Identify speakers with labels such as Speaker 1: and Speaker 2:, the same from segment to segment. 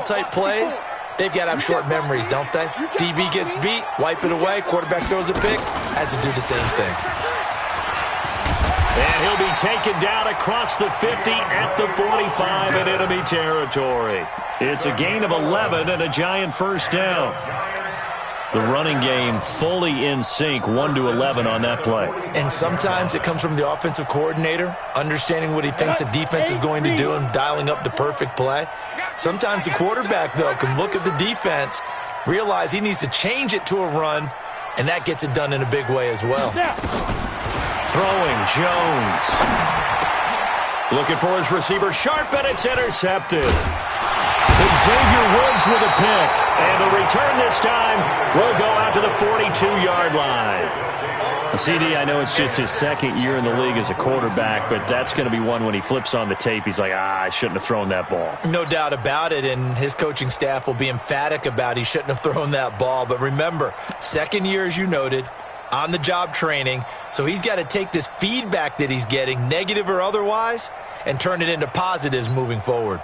Speaker 1: ball-type plays, they've got to have short memories, don't they? DB gets beat, wipe it away, quarterback throws a pick, has to do the same thing.
Speaker 2: And he'll be taken down across the 50 at the 45 in enemy territory. It's a gain of 11 and a giant first down. The running game fully in sync, 1-11 on that play.
Speaker 1: And sometimes it comes from the offensive coordinator, understanding what he thinks the defense is going to do and dialing up the perfect play. Sometimes the quarterback, though, can look at the defense, realize he needs to change it to a run, and that gets it done in a big way as well.
Speaker 2: Throwing, Jones. Looking for his receiver, Sharp, and it's intercepted. Xavier Woods with a pick. And the return this time will go out to the 42-yard line. CD, I know it's just his second year in the league as a quarterback, but that's going to be one when he flips on the tape. He's like, I shouldn't have thrown that ball.
Speaker 1: No doubt about it, and his coaching staff will be emphatic about he shouldn't have thrown that ball. But remember, second year, as you noted, on-the-job training, so he's got to take this feedback that he's getting, negative or otherwise, and turn it into positives moving forward.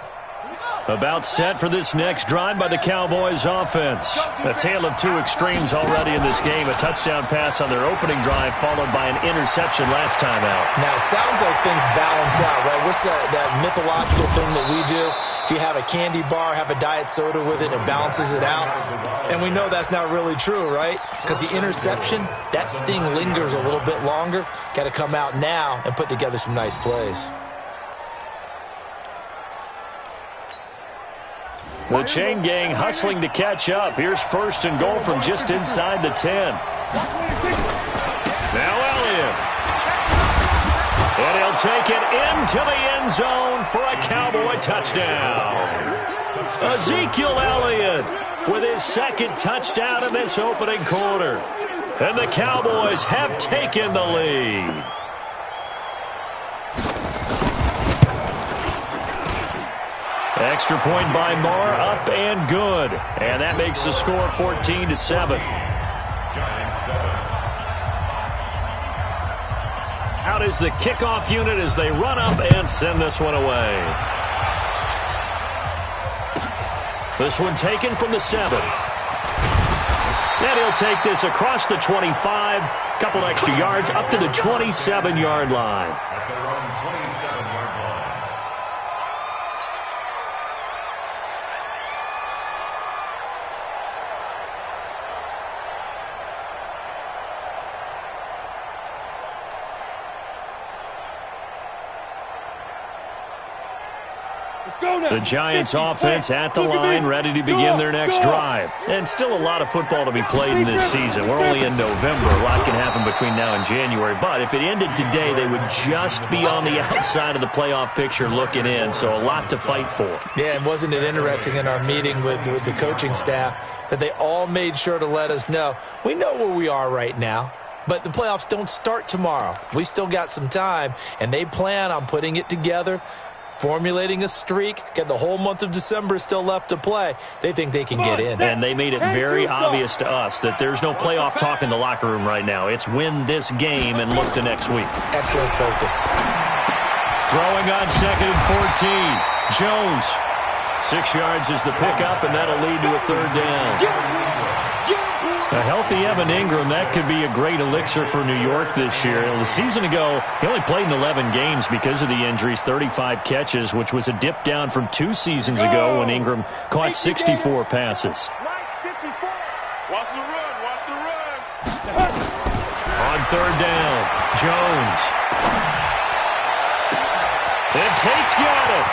Speaker 2: About set for this next drive by the Cowboys offense. A tale of two extremes already in this game. A touchdown pass on their opening drive followed by an interception last time out.
Speaker 1: Now, it sounds like things balance out, right? What's that mythological thing that we do? If you have a candy bar, have a diet soda with it, it balances it out. And we know that's not really true, right? Because the interception, that sting lingers a little bit longer. Got to come out now and put together some nice plays.
Speaker 2: The chain gang hustling to catch up. Here's first and goal from just inside the 10. Now Elliott. And he'll take it into the end zone for a Cowboy touchdown. Ezekiel Elliott with his second touchdown in this opening quarter. And the Cowboys have taken the lead. Extra point by Marr, up and good. And that makes the score 14-7. Out is the kickoff unit as they run up and send this one away. This one taken from the 7. And he'll take this across the 25. Couple extra yards up to the 27-yard line. The Giants offense at the line, ready to begin their next drive. And still a lot of football to be played in this season. We're only in November. A lot can happen between now and January. But if it ended today, they would just be on the outside of the playoff picture looking in. So a lot to fight for.
Speaker 1: Yeah, and wasn't it interesting in our meeting with the coaching staff that they all made sure to let us know, we know where we are right now. But the playoffs don't start tomorrow. We still got some time, and they plan on putting it together, formulating a streak, get the whole month of December still left to play. They think they can get in.
Speaker 2: And they made it very obvious to us that there's no playoff talk in the locker room right now. It's win this game and look to next week.
Speaker 1: Excellent focus.
Speaker 2: Throwing on second and 14. Jones. 6 yards is the pickup, and that'll lead to a third down. A healthy Evan Ingram, that could be a great elixir for New York this year. The season ago, he only played in 11 games because of the injuries, 35 catches, which was a dip down from 2 seasons ago when Ingram caught 64 passes.
Speaker 3: Watch the run, watch the run.
Speaker 2: On third down, Jones. And Tate's got it.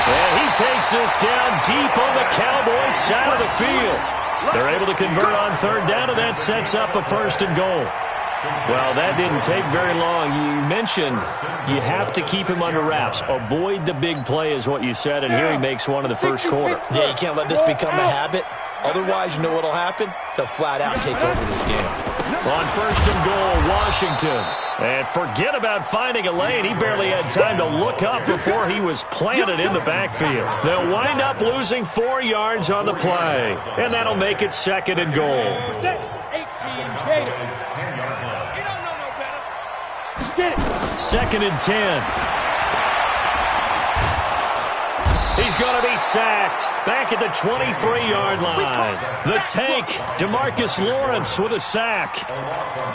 Speaker 2: And he takes this down deep on the Cowboys side of the field. They're able to convert on third down, and that sets up a first and goal. Well, that didn't take very long. You mentioned you have to keep him under wraps. Avoid the big play is what you said, and here he makes one in the first quarter.
Speaker 1: Yeah, you can't let this become a habit. Otherwise, you know what will happen? They'll flat out take over this game.
Speaker 2: On first and goal, Washington. And forget about finding a lane. He barely had time to look up before he was planted in the backfield. They'll wind up losing 4 yards on the play. And that'll make it second and goal. Second and 10. He's going to be sacked. Back at the 23-yard line. The tank, DeMarcus Lawrence with a sack.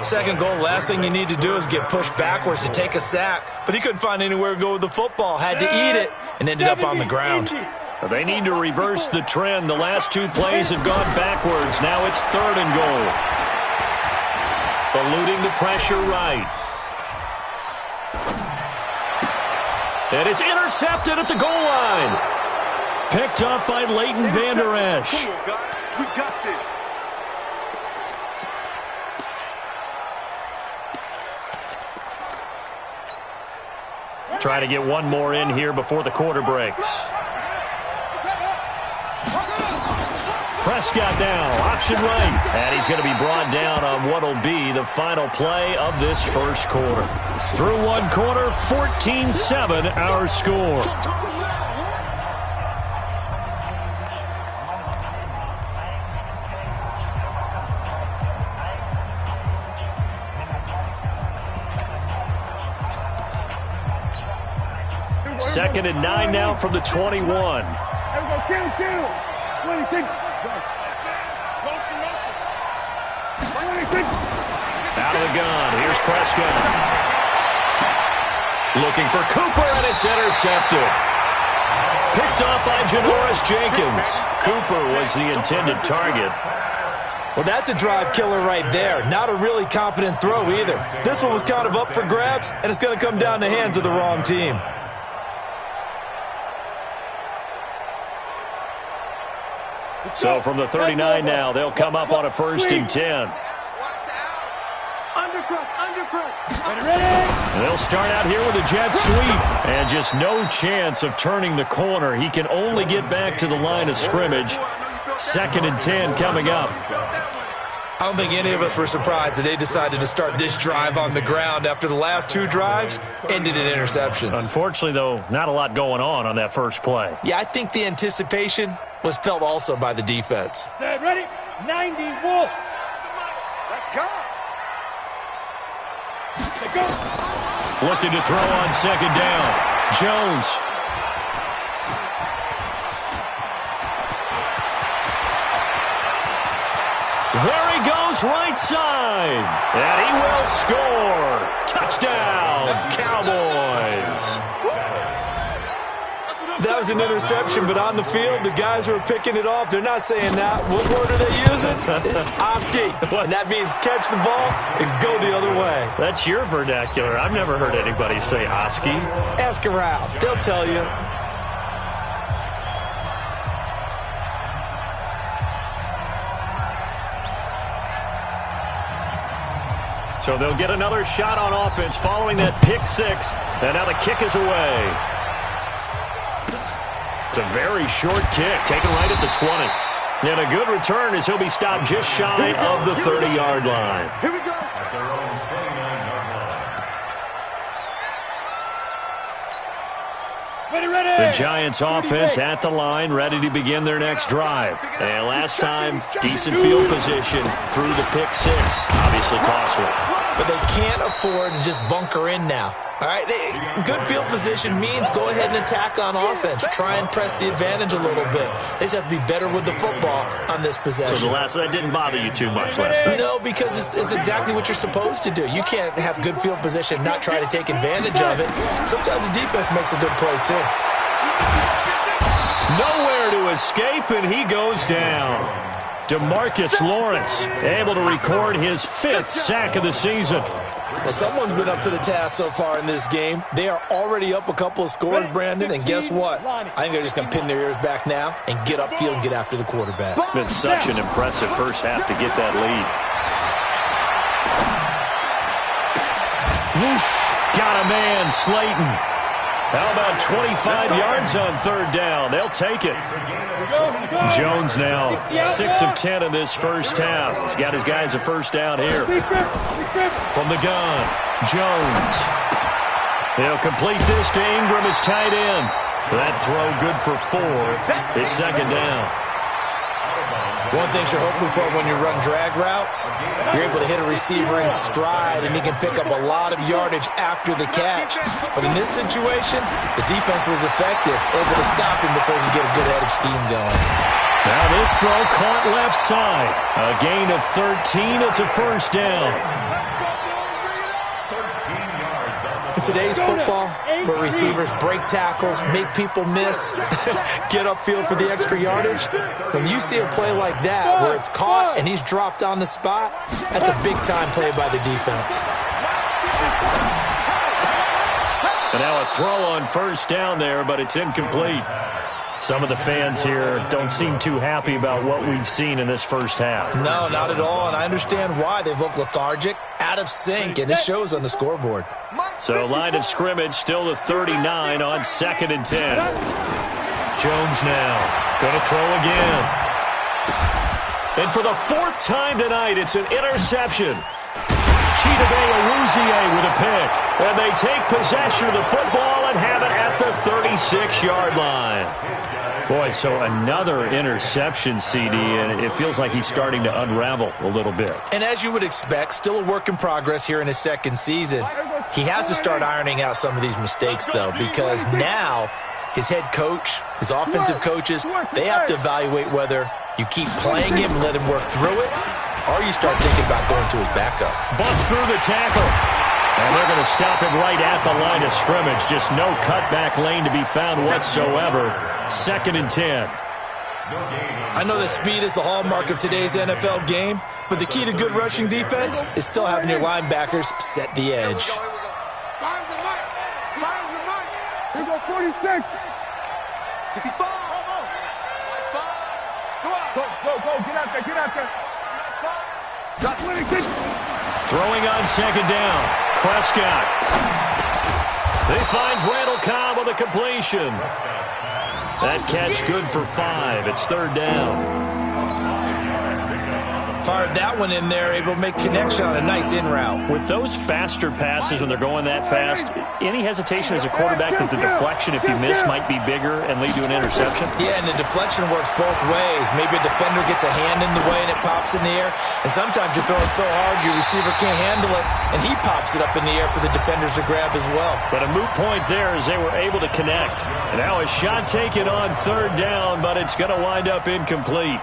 Speaker 1: Second goal, last thing you need to do is get pushed backwards to take a sack. But he couldn't find anywhere to go with the football. Had to eat it and ended up on the ground.
Speaker 2: They need to reverse the trend. The last two plays have gone backwards. Now it's 3rd and goal. Eluding the pressure right. And it's intercepted at the goal line. Picked up by Leighton Vander Esch.
Speaker 3: Come on, guys. We got this.
Speaker 2: Try to get one more in here before the quarter breaks. Prescott now, option right. And he's going to be brought down on what will be the final play of this first quarter. Through one quarter, 14-7 our score. Second and 9 now from the 21.
Speaker 3: Out
Speaker 2: Out of the gun. Here's Prescott. Looking for Cooper, and it's intercepted. Picked off by Janoris Jenkins. Cooper was the intended target.
Speaker 1: Well, that's a drive killer right there. Not a really confident throw either. This one was kind of up for grabs, and it's going to come down the hands of the wrong team.
Speaker 2: So from the 39 now, they'll come up on a 1st and 10. They'll start out here with a jet sweep. And just no chance of turning the corner. He can only get back to the line of scrimmage. 2nd and 10 coming up.
Speaker 1: I don't think any of us were surprised that they decided to start this drive on the ground after the last two drives ended in interceptions.
Speaker 2: Unfortunately, though, not a lot going on that first play.
Speaker 1: Yeah, I think the anticipation was felt also by the defense.
Speaker 3: Set, ready? 90, wolf. Let's go. Let's go.
Speaker 2: Looking to throw on 2nd down. Jones. There he goes, right side. And he will score. Touchdown, Cowboys.
Speaker 1: That was an interception, but on the field, the guys who are picking it off, they're not saying that. What word are they using? It's Oski. And that means catch the ball and go the other way.
Speaker 2: That's your vernacular. I've never heard anybody say Oski.
Speaker 1: Ask around. They'll tell you.
Speaker 2: So they'll get another shot on offense following that pick 6. And now the kick is away. It's a very short kick, taken right at the 20. And a good return as he'll be stopped just shy of the 30-yard line.
Speaker 3: Here we go.
Speaker 2: The Giants offense at the line, ready to begin their next drive. And last time, decent field position through the pick 6. Obviously costly.
Speaker 1: But they can't afford to just bunker in now. All right, good field position means go ahead and attack on offense. Try and press the advantage a little bit. They just have to be better with the football on this possession.
Speaker 2: So that didn't bother you too much last time?
Speaker 1: No, because it's exactly what you're supposed to do. You can't have good field position, not try to take advantage of it. Sometimes the defense makes a good play, too.
Speaker 2: Nowhere to escape, and he goes down. DeMarcus Lawrence able to record his 5th sack of the season.
Speaker 1: Well, someone's been up to the task so far in this game. They are already up a couple of scores, Brandon, and guess what? I think they're just going to pin their ears back now and get upfield and get after the quarterback.
Speaker 2: Been such an impressive first half to get that lead. Whoosh, got a man, Slayton. How about 25 yards on 3rd down? They'll take it. Jones now 6 of 10 in this first half. He's got his guys a first down here. From the gun, Jones. He'll complete this to Ingram as tight end. That throw good for 4. It's 2nd down.
Speaker 1: One thing you're hoping for when you run drag routes, you're able to hit a receiver in stride, and he can pick up a lot of yardage after the catch. But in this situation, the defense was effective, able to stop him before he could get a good head of steam going.
Speaker 2: Now this throw caught left side. A gain of 13. It's a first down.
Speaker 1: In today's football, where receivers break tackles, make people miss, get upfield for the extra yardage, when you see a play like that where it's caught and he's dropped on the spot, that's a big-time play by the defense.
Speaker 2: And now a throw on first down there, but it's incomplete. Some of the fans here don't seem too happy about what we've seen in this first half.
Speaker 1: No, not at all, and I understand why. They've looked lethargic, out of sync, and it shows on the scoreboard.
Speaker 2: So line of scrimmage still the 39 on 2nd and 10. Jones now going to throw again. And for the 4th time tonight, it's an interception. Chidobe with a pick. And they take possession of the football and have it at the 36-yard line. Boy, so another interception, CD, and it feels like he's starting to unravel a little bit.
Speaker 1: And as you would expect, still a work in progress here in his 2nd season. He has to start ironing out some of these mistakes, though, because now his head coach, his offensive coaches, they have to evaluate whether you keep playing him and let him work through it, or you start thinking about going to his backup.
Speaker 2: Bust through the tackle. And they're going to stop him right at the line of scrimmage. Just no cutback lane to be found whatsoever. 2nd and 10.
Speaker 1: I know that speed is the hallmark of today's NFL game, but the key to good rushing defense is still having your linebackers set the edge.
Speaker 4: Here go 46. Go, get out there. Got 26.
Speaker 2: Throwing on 2nd down. Prescott. He finds Randall Cobb with a completion. That catch good for 5. It's 3rd down.
Speaker 1: Fired that one in there, able to make connection on a nice in route.
Speaker 2: With those faster passes when they're going that fast, any hesitation as a quarterback that the deflection, if you miss, might be bigger and lead to an interception?
Speaker 1: Yeah, and the deflection works both ways. Maybe a defender gets a hand in the way and it pops in the air. And sometimes you throw it so hard your receiver can't handle it, and he pops it up in the air for the defenders to grab as well.
Speaker 2: But a moot point there as they were able to connect. And now a shot taken on 3rd down, but it's going to wind up incomplete.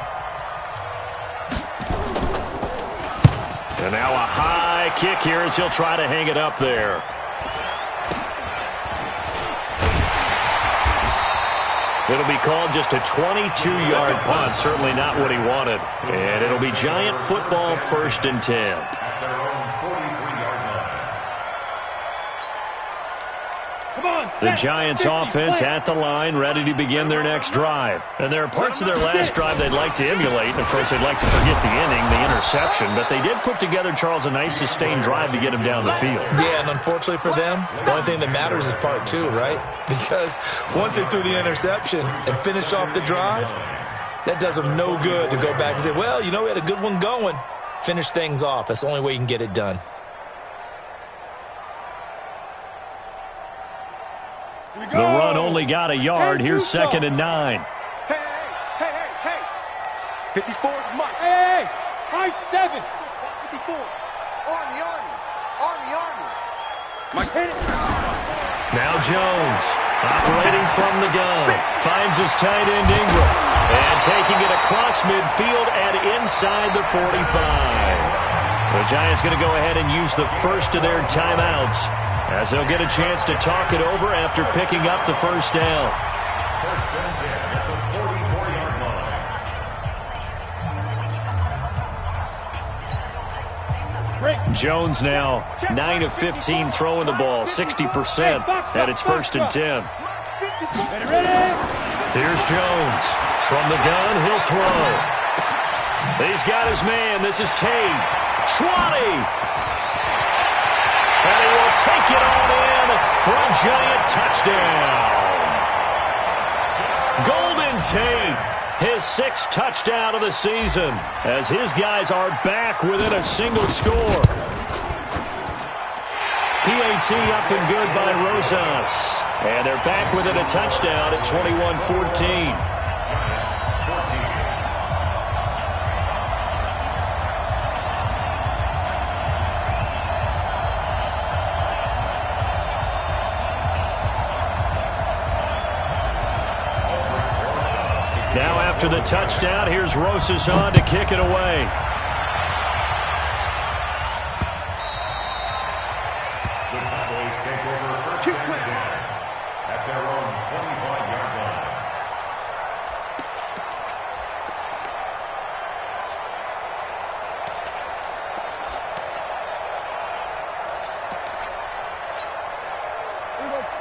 Speaker 2: And now a high kick here as he'll try to hang it up there. It'll be called just a 22-yard punt. Certainly not what he wanted. And it'll be Giant football 1st and 10. The Giants offense at the line, ready to begin their next drive. And there are parts of their last drive they'd like to emulate. And of course, they'd like to forget the inning, the interception. But they did put together, Charles, a nice sustained drive to get him down the field.
Speaker 1: Yeah, and unfortunately for them, the only thing that matters is part 2, right? Because once they threw the interception and finished off the drive, that does them no good to go back and say, well, you know, we had a good one going. Finish things off. That's the only way you can get it done.
Speaker 2: The run only got a yard. Here's 2nd and 9.
Speaker 4: Hey. 54, Mike. Hey. High 7. 54. Army. Mike, hit it.
Speaker 2: Now Jones, operating from the gun, finds his tight end Ingram, and taking it across midfield and inside the 45. The Giants going to go ahead and use the first of their timeouts as they'll get a chance to talk it over after picking up the first down. Jones now 9 of 15 throwing the ball, 60% at its 1st and 10. Here's Jones. From the gun, he'll throw. He's got his man. This is Tate. 20. And he will take it on in for a Giant touchdown. Golden Tate, his 6th touchdown of the season, as his guys are back within a single score. PAT up and good by Rosas. And they're back within a touchdown at 21-14. Now after the touchdown, here's Rosas on to kick it away.
Speaker 5: The Cowboys take over first and 10 at their own 25-yard line.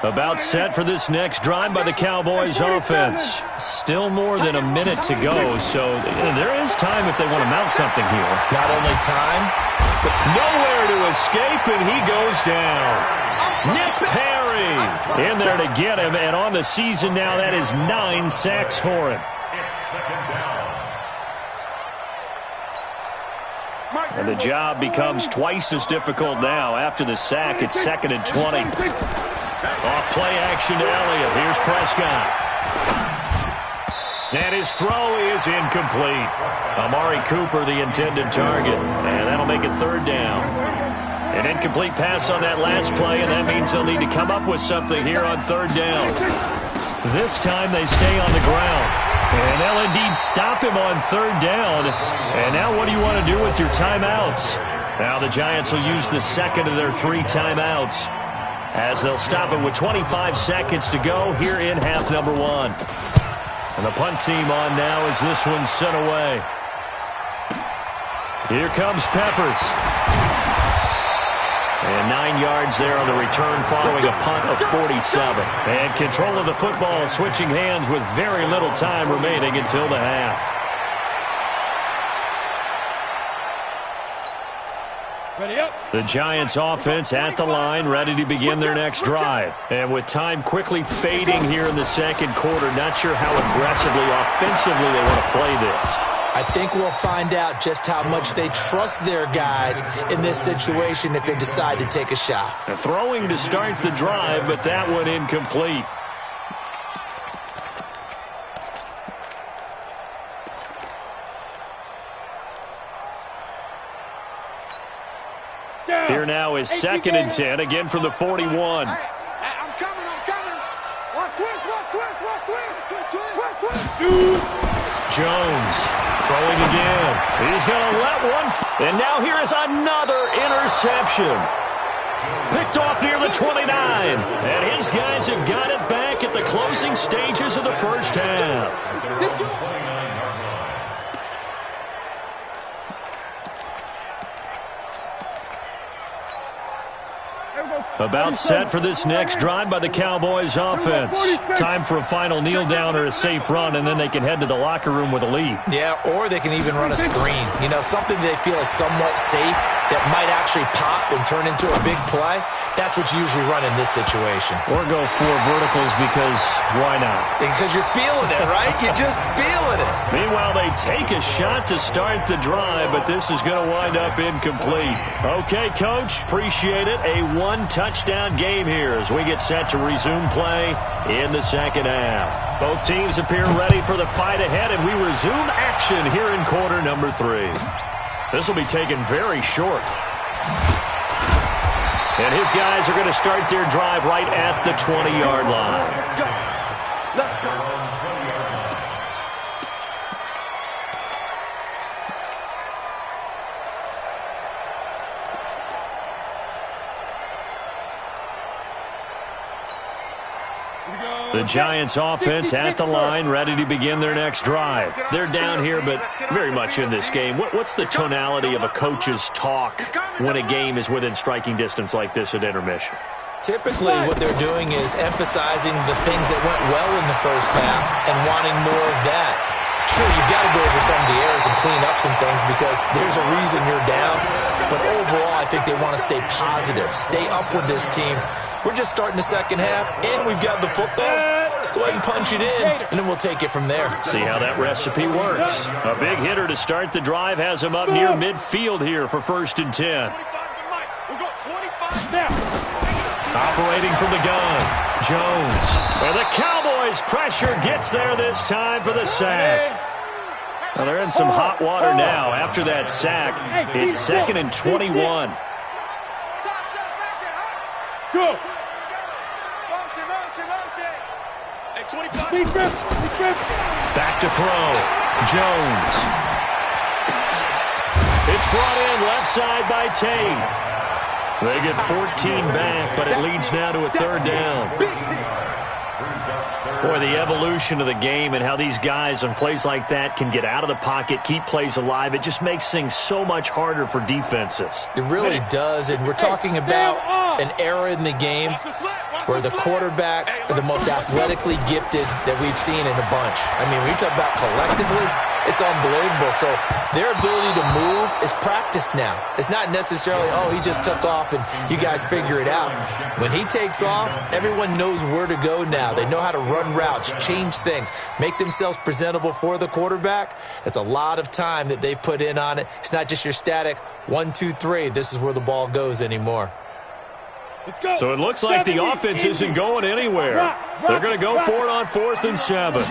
Speaker 2: About set for this next drive by the Cowboys offense. Still more than a minute to go, so there is time if they want to mount something here.
Speaker 1: Not only time,
Speaker 2: but nowhere to escape, and he goes down. Nick Perry in there to get him, and on the season now, that is 9 sacks for him.
Speaker 5: It's second down.
Speaker 2: And the job becomes twice as difficult now. After the sack, it's 2nd and 20. Off play action to Elliott. Here's Prescott. And his throw is incomplete. Amari Cooper, the intended target. And that'll make it 3rd down. An incomplete pass on that last play, and that means they'll need to come up with something here on 3rd down. This time they stay on the ground. And they'll indeed stop him on 3rd down. And now what do you want to do with your timeouts? Now the Giants will use the 2nd of their 3 timeouts, as they'll stop it with 25 seconds to go here in half number 1. And the punt team on now as this one's sent away. Here comes Peppers. And 9 yards there on the return following a punt of 47. And control of the football switching hands with very little time remaining until the half. The Giants offense at the line, ready to begin their next drive. And with time quickly fading here in the 2nd quarter, not sure how aggressively, offensively they want to play this.
Speaker 1: I think we'll find out just how much they trust their guys in this situation if they decide to take a shot.
Speaker 2: Throwing to start the drive, but that one incomplete. Here now is 2nd and 10, again from the 41.
Speaker 4: Hey, I'm coming. Watch twist.
Speaker 2: Jones throwing again. He's going to let one. And now here is another interception. Picked off near the 29. And his guys have got it back at the closing stages of the first half. About set for this next drive by the Cowboys offense. Time for a final kneel down or a safe run, and then they can head to the locker room with a lead.
Speaker 1: Yeah, or they can even run a screen. You know, something they feel is somewhat safe that might actually pop and turn into a big play. That's what you usually run in this situation.
Speaker 2: Or go 4 verticals because why not?
Speaker 1: Because you're feeling it, right? You're just feeling it.
Speaker 2: Meanwhile, they take a shot to start the drive, but this is going to wind up incomplete. Okay, Coach, appreciate it. A 1-touchdown game here as we get set to resume play in the 2nd half. Both teams appear ready for the fight ahead, and we resume action here in quarter number 3. This will be taken very short. And his guys are going to start their drive right at the 20-yard line.
Speaker 4: Let's go.
Speaker 2: The Giants offense at the line, ready to begin their next drive. They're down here, but very much in this game. What's the tonality of a coach's talk when a game is within striking distance like this at intermission?
Speaker 1: Typically, what they're doing is emphasizing the things that went well in the first half and wanting more of that. Sure, you've got to go over some of the errors and clean up some things because there's a reason you're down. But overall, I think they want to stay positive, stay up with this team. We're just starting the 2nd half, and we've got the football. Let's go ahead and punch it in, and then we'll take it from there.
Speaker 2: See how that recipe works. A big hitter to start the drive has him up near midfield here for 1st and 10. Operating from the gun, Jones. And the Cowboys' pressure gets there this time for the sack. Well, they're in some hot water now after that sack. It's 2nd and 21.
Speaker 4: Go.
Speaker 3: Hey, 25.
Speaker 2: Back to throw. Jones. It's brought in left side by Tate. They get 14 back, but it leads now to a third down. Boy, the evolution of the game and how these guys on plays like that can get out of the pocket, keep plays alive, it just makes things so much harder for defenses.
Speaker 1: It really does, and we're talking about an era in the game where the quarterbacks are the most athletically gifted that we've seen in a bunch. I mean, when you talk about collectively, it's unbelievable. So their ability to move is practiced now. It's not necessarily, oh, he just took off and you guys figure it out. When he takes off, everyone knows where to go now. They know how to run routes, change things, make themselves presentable for the quarterback. It's a lot of time that they put in on it. It's not just your static 1, 2, 3. This is where the ball goes anymore.
Speaker 2: So it looks like the offense isn't going anywhere. They're going to go for it on 4th and 7.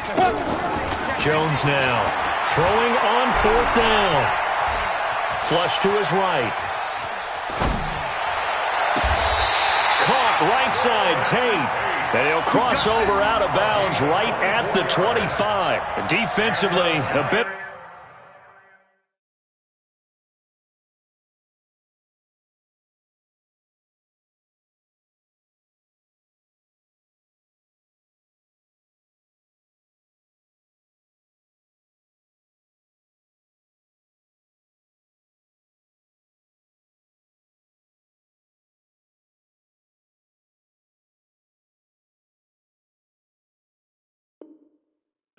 Speaker 2: Jones now throwing on 4th down. Flush to his right. Caught right side, Tate. And he'll cross over out of bounds right at the 25. Defensively, a bit.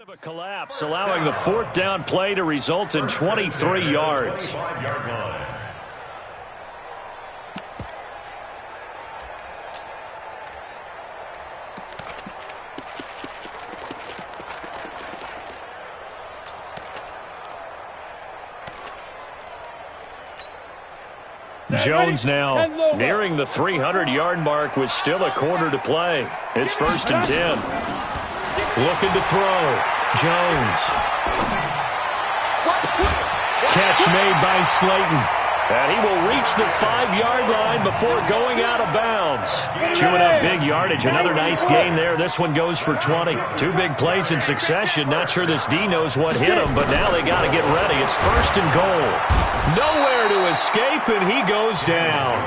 Speaker 2: Of a collapse, allowing the 4th down play to result in 23 yards. Jones now nearing the 300-yard mark with still a quarter to play. It's 1st and 10. Looking to throw. Jones. Catch made by Slayton. And he will reach the 5-yard line before going out of bounds. Chewing up big yardage. Another nice gain there. This one goes for 20. 2 big plays in succession. Not sure this D knows what hit him, but now they got to get ready. It's 1st and goal. Nowhere to escape, and he goes down.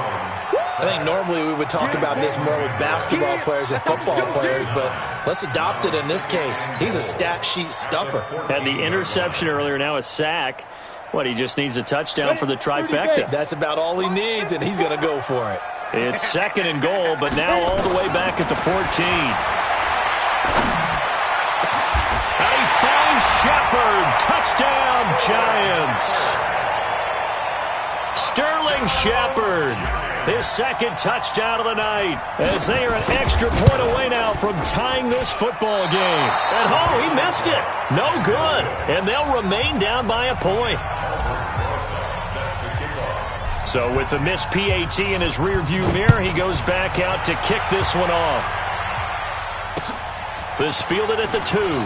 Speaker 1: I think normally we would talk about this more with basketball players and football players, but let's adopt it in this case. He's a stat sheet stuffer.
Speaker 2: Had the interception earlier, now a sack. What, he just needs a touchdown for the trifecta.
Speaker 1: That's about all he needs, and he's going to go for it.
Speaker 2: It's 2nd and goal, but now all the way back at the 14. And he finds Shepard. Touchdown, Giants. Sterling Shepard. His 2nd touchdown of the night, as they are an extra point away now from tying this football game. At home, he missed it. No good. And they'll remain down by a point. So with the missed PAT in his rearview mirror, he goes back out to kick this one off. This fielded at the 2.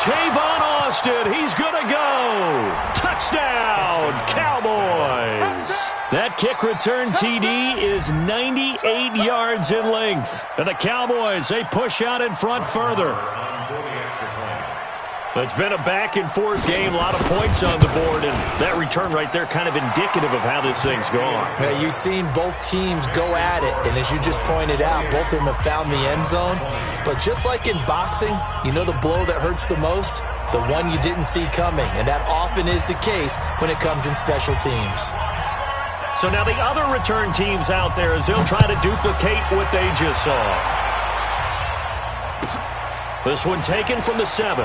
Speaker 2: Tavon Austin, he's going to go. Touchdown, Cowboys. That kick return TD is 98 yards in length. And the Cowboys, they push out in front further. It's been a back-and-forth game, a lot of points on the board, and that return right there kind of indicative of how this thing's gone.
Speaker 1: Yeah, you've seen both teams go at it, and as you just pointed out, both of them have found the end zone. But just like in boxing, you know the blow that hurts the most? The one you didn't see coming, and that often is the case when it comes in special teams.
Speaker 2: So now the other return teams out there, as they'll try to duplicate what they just saw. This one taken from the 7.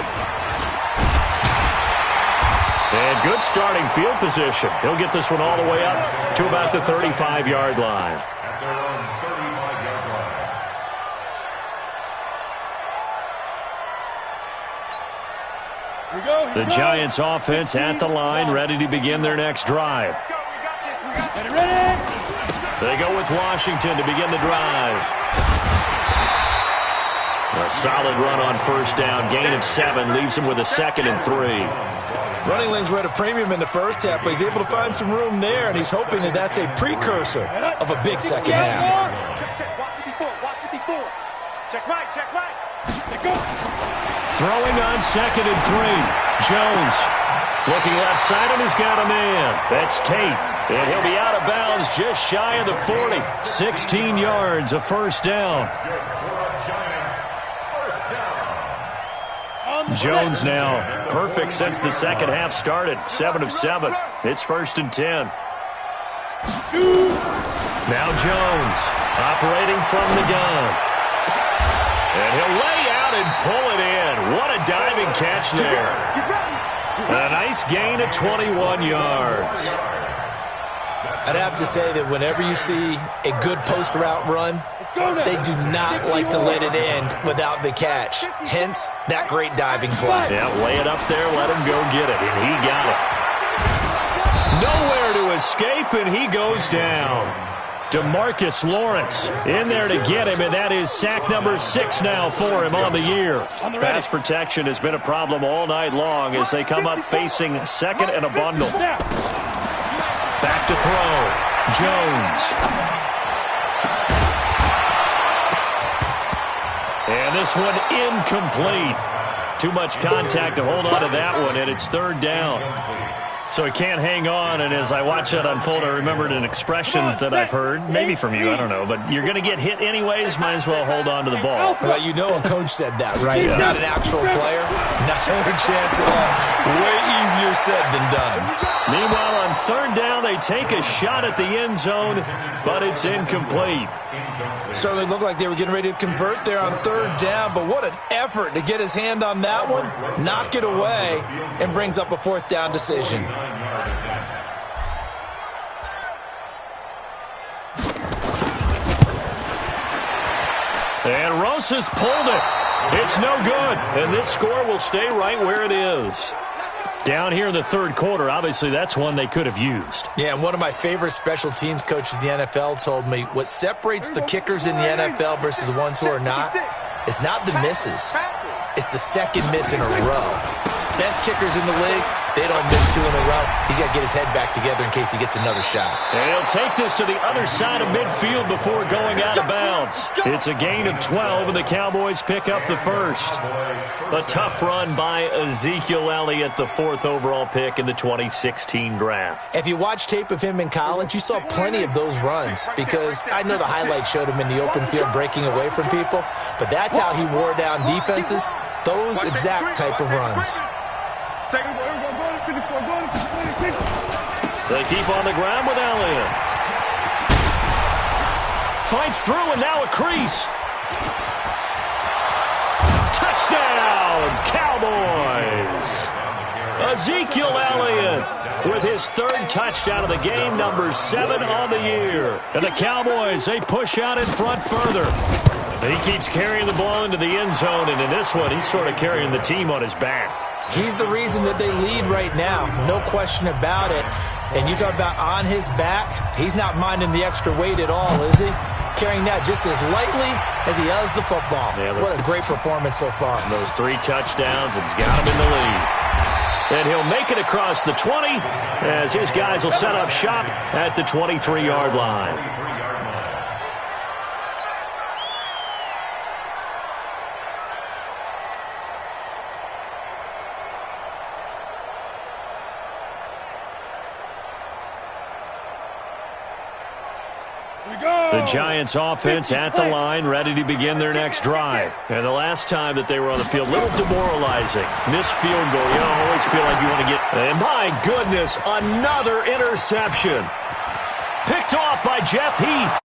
Speaker 2: And good starting field position. He'll get this one all the way up to about the 35-yard line.
Speaker 5: At their own 35-yard line.
Speaker 2: The Giants offense at the line, ready to begin their next drive. They go with Washington to begin the drive. A solid run on first down. Gain of 7 leaves him with a 2nd and 3.
Speaker 1: Running lanes were at a premium in the first half, but he's able to find some room there, and he's hoping that that's a precursor of a big second half.
Speaker 4: Check right. Check go.
Speaker 2: Throwing on 2nd and 3. Jones looking left side, and he's got a man. That's Tate. And he'll be out of bounds just shy of the 40. 16 yards, a first down. Jones now perfect since the second half started. 7 of 7. It's 1st and 10. Now Jones operating from the gun. And he'll lay out and pull it in. What a diving catch there. A nice gain of 21 yards.
Speaker 1: I'd have to say that whenever you see a good post route run, they do not like to let it end without the catch. Hence, that great diving play.
Speaker 2: Yeah, lay it up there, let him go get it, and he got it. Nowhere to escape, and he goes down. DeMarcus Lawrence in there to get him, and that is sack number 6 now for him on the year. Pass protection has been a problem all night long as they come up facing 2nd and a bundle. Back to throw. Jones. And this one incomplete. Too much contact to hold on to that one, and it's 3rd down. So he can't hang on, and as I watch that unfold, I remembered an expression that I've heard, maybe from you, I don't know, but you're going to get hit anyways, might as well hold on to the ball.
Speaker 1: Well, you know a coach said that, right?
Speaker 2: Yeah.
Speaker 1: Not an actual player. Not a chance at all. Way easier said than done.
Speaker 2: Meanwhile, on 3rd down, they take a shot at the end zone, but it's incomplete.
Speaker 1: Certainly looked like they were getting ready to convert there on 3rd down, but what an effort to get his hand on that one, knock it away, and brings up a 4th down decision.
Speaker 2: And Rosas pulled it. It's no good, and this score will stay right where it is. Down here in the 3rd quarter, obviously that's one they could have used.
Speaker 1: Yeah, and one of my favorite special teams coaches in the NFL told me what separates the kickers in the NFL versus the ones who are not is not the misses. It's the 2nd miss in a row. Best kickers in the league, they don't miss 2 in a row. He's got to get his head back together in case he gets another shot.
Speaker 2: And he'll take this to the other side of midfield before going out of bounds. It's a gain of 12, and the Cowboys pick up the 1st. A tough run by Ezekiel Elliott, the 4th overall pick in the 2016 draft.
Speaker 1: If you watch tape of him in college, you saw plenty of those runs because I know the highlights showed him in the open field breaking away from people, but that's how he wore down defenses, those exact type of runs.
Speaker 2: They keep on the ground with Elliott. Fights through, and now a crease. Touchdown, Cowboys! Ezekiel Elliott with his 3rd touchdown of the game, number 7 on the year. And the Cowboys, they push out in front further. He keeps carrying the ball into the end zone, and in this one, he's sort of carrying the team on his back.
Speaker 1: He's the reason that they lead right now, no question about it. And you talk about on his back, he's not minding the extra weight at all, is he? Carrying that just as lightly as he does the football. Yeah, what a great performance so far.
Speaker 2: Those 3 touchdowns, it's got him in the lead. And he'll make it across the 20 as his guys will set up shop at the 23-yard line. The Giants offense at the line, ready to begin their next drive. And the last time that they were on the field, a little demoralizing. Missed field goal. You don't always feel like you want to get... And my goodness, another interception. Picked off by Jeff Heath.